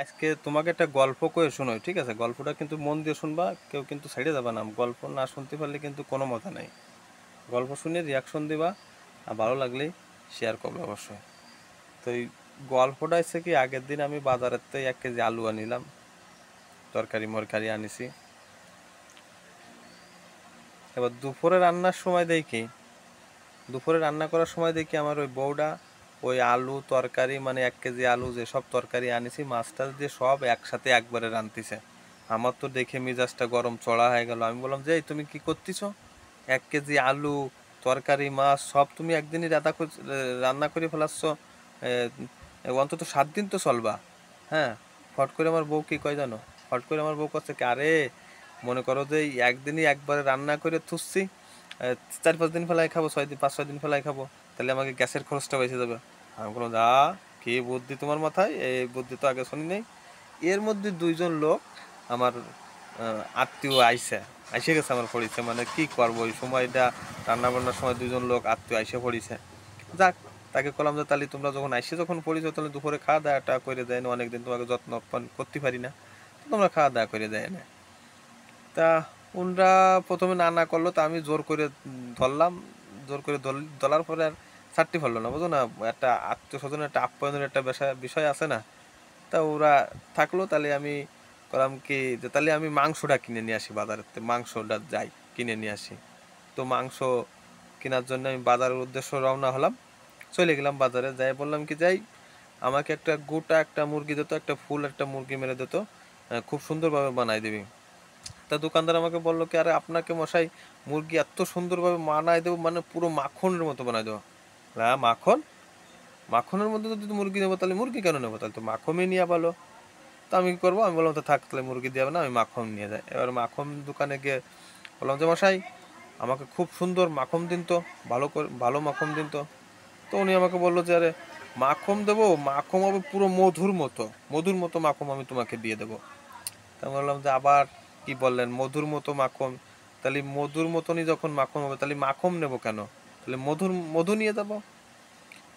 আজকে তোমাকে একটা গল্প কয়ে শোনাই, ঠিক আছে? গল্পটা কিন্তু মন দিয়ে শুনবা, কেউ কিন্তু সাইডে যাবে না। গল্প না শুনতে পারলে কিন্তু কোনো মজা নেই। গল্প শুনে রিয়াকশন দিবা, আর ভালো লাগলেই শেয়ার করবে অবশ্যই। তো এই গল্পটা হচ্ছে কি, আগের দিন আমি বাজারের থেকে 1 কেজি আলু আনিলাম, তরকারি মরকারি আনিছি। এবার দুপুরে রান্নার সময় দেখি, দুপুরে রান্না করার সময় দেখি আমার ওই বউটা ওই আলু তরকারি, মানে 1 কেজি আলু যেসব তরকারি আনিছি মাছ টাছ দিয়ে সব একসাথে একবারে রান্তিছে। আমার তো দেখে মেজাজটা গরম চড়া হয়ে গেল। আমি বললাম যে এই তুমি কি করতেছো? 1 কেজি আলু তরকারি মাছ সব তুমি একদিনই রান্না করে ফেলাচ্ছ। অন্তত 7 দিন তো চলবা। হ্যাঁ। ফট করে আমার বউ কি কয় জানো? ফট করে আমার বউ করছে কি, আরে মনে করো যে এই একদিনই একবারে রান্না করে থুসছি, 4-5 দিন ফেলাই খাবো, 6 দিন 5-6 দিন ফেলাই খাবো, তাহলে আমাকে গ্যাসের খরচটা বেঁচে যাবে। আমি বললাম যা, কি বুদ্ধি তোমার মাথায়, এই বুদ্ধি তো আগে শুনি নেই। এর মধ্যে 2জন লোক আমার আত্মীয় আইসে গেছে আমার পড়িছে। মানে কি করবো ওই সময়টা, রান্না বান্নার সময় 2জন লোক আত্মীয় আইসে পড়িছে। যাক, তাকে বললাম যে তাহলে তোমরা যখন পড়িছো তাহলে দুপুরে খাওয়া দাওয়াটা করে দেয় না, অনেকদিন তোমাকে যত্ন করতে পারি না, তো তোমরা খাওয়া দাওয়া করে দেয় না। তা উনরা প্রথমে না না করলো, তা আমি জোর করে ধরলাম। জোর করে ধরার পরে আর ছাড়তে পারলো না, বুঝো না? একটা আত্মীয় স্বজনের একটা আপ্যায়নের একটা বিষয় আছে না। তা ওরা থাকলো, তাহলে আমি করলাম কি যে তাহলে আমি মাংসটা কিনে নিয়ে আসি বাজারের থেকে, মাংসটা যাই কিনে নিয়ে আসি। তো মাংস কেনার জন্য আমি বাজারের উদ্দেশ্য রওনা হলাম। চলে গেলাম বাজারে, যাই বললাম কি যাই আমাকে একটা গোটা একটা মুরগি দিত, একটা ফুল একটা মুরগি মেরে দিত, খুব সুন্দরভাবে বানাই দিবি। তা দোকানদার আমাকে বললো কি, আরে আপনাকে মশাই মুরগি এত সুন্দরভাবে বানাই দেবো, মানে পুরো মাখনের মতো বানাই দেবো। হ্যাঁ মাখন? মাখনের মধ্যে যদি মুরগি নেবো তাহলে মুরগি কেন নেবো, তাহলে তো মাখনই নিয়ে ভালো। তো আমি কি করবো, আমি বললাম তো থাক, তাহলে মুরগি দিয়ে হবে না, আমি মাখন নিয়ে যাই। এবার মাখন দোকানে গিয়ে বললাম যে মশাই আমাকে খুব সুন্দর মাখন দিন তো, ভালো করে ভালো মাখন দিন তো। তো উনি আমাকে বললো যে আরে মাখন দেবো, মাখন হবে পুরো মধুর মতো, মধুর মতো মাখন আমি তোমাকে দিয়ে দেবো। তা আমি বললাম যে আবার কি বললেন মধুর মতো মাখন? তাহলে মধুর মতনই যখন মাখন হবে তাহলে মাখন নেবো কেন, তাহলে মধু নিয়ে যাবো।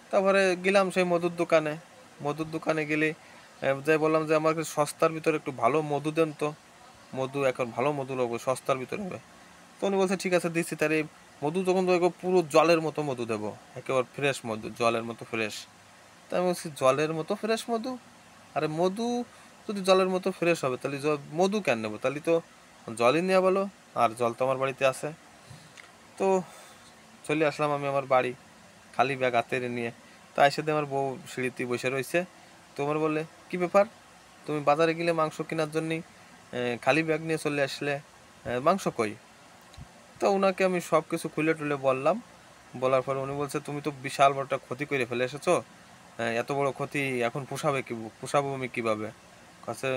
তারপরে গেলাম সেই মধুর দোকানে। মধুর দোকানে গেলে যাই বললাম যে আমার কাছে সস্তার ভিতরে একটু ভালো মধু দেন তো, মধু এখন ভালো মধু লাগবে, সস্তার ভিতরে হবে। তো উনি বলছে ঠিক আছে দিচ্ছি। তার এই মধু যখন দেবো পুরো জলের মতো মধু দেবো, একেবারে ফ্রেশ মধু, জলের মতো ফ্রেশ। তাই আমি বলছি জলের মতো ফ্রেশ মধু? আরে মধু যদি জলের মতো ফ্রেশ হবে তাহলে মধু কেন নেবো, তাহলে তো জলই নেওয়া বলো। আর জল তো আমার বাড়িতে আছে। তো চলে আসলাম আমি আমার বাড়ি, খালি ব্যাগ হাতে নিয়ে। তো এসে দিয়ে আমার বউ সিঁড়িতে বসে রয়েছে। তো আমার বলে কি ব্যাপার, তুমি বাজারে গেলে মাংস কেনার জন্যই খালি ব্যাগ নিয়ে চলে আসলে, মাংস কই? তো ওনাকে আমি সব কিছু খুলে টুলে বললাম। বলার পরে উনি বলছে তুমি তো বিশাল বড় একটা ক্ষতি করে ফেলে এসেছো, এত বড় ক্ষতি এখন পোষাবো আমি কিভাবে? কাছে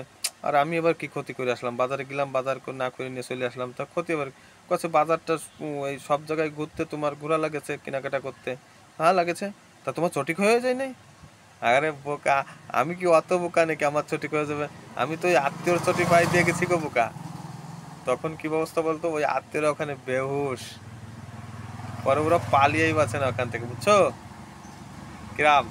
আর আমি এবার কি ক্ষতি করে আসলাম, বাজারে গেলাম বাজার না করে নিয়ে চলে আসলাম, তা ক্ষতি এবার? কাছে বাজারটা এই সব জায়গায় ঘুরতে তোমার ঘোরা লাগেছে, কেনাকাটা করতে। হ্যাঁ লাগেছে। তা তোমার চটিক হয়ে যায় নাই? আরে বোকা, আমি কি অত বোকা নাকি আমার চটিক হয়ে যাবে? আমি তো ওই আত্মীয়র চটি পাই দিয়ে গেছি গো বোকা। তখন কি ব্যবস্থা বলতো, ওই আত্মীয়রা ওখানে বেহুশ, পরে ওরা পালিয়েই বাঁচে না ওখান থেকে, বুঝছো? কিরাম?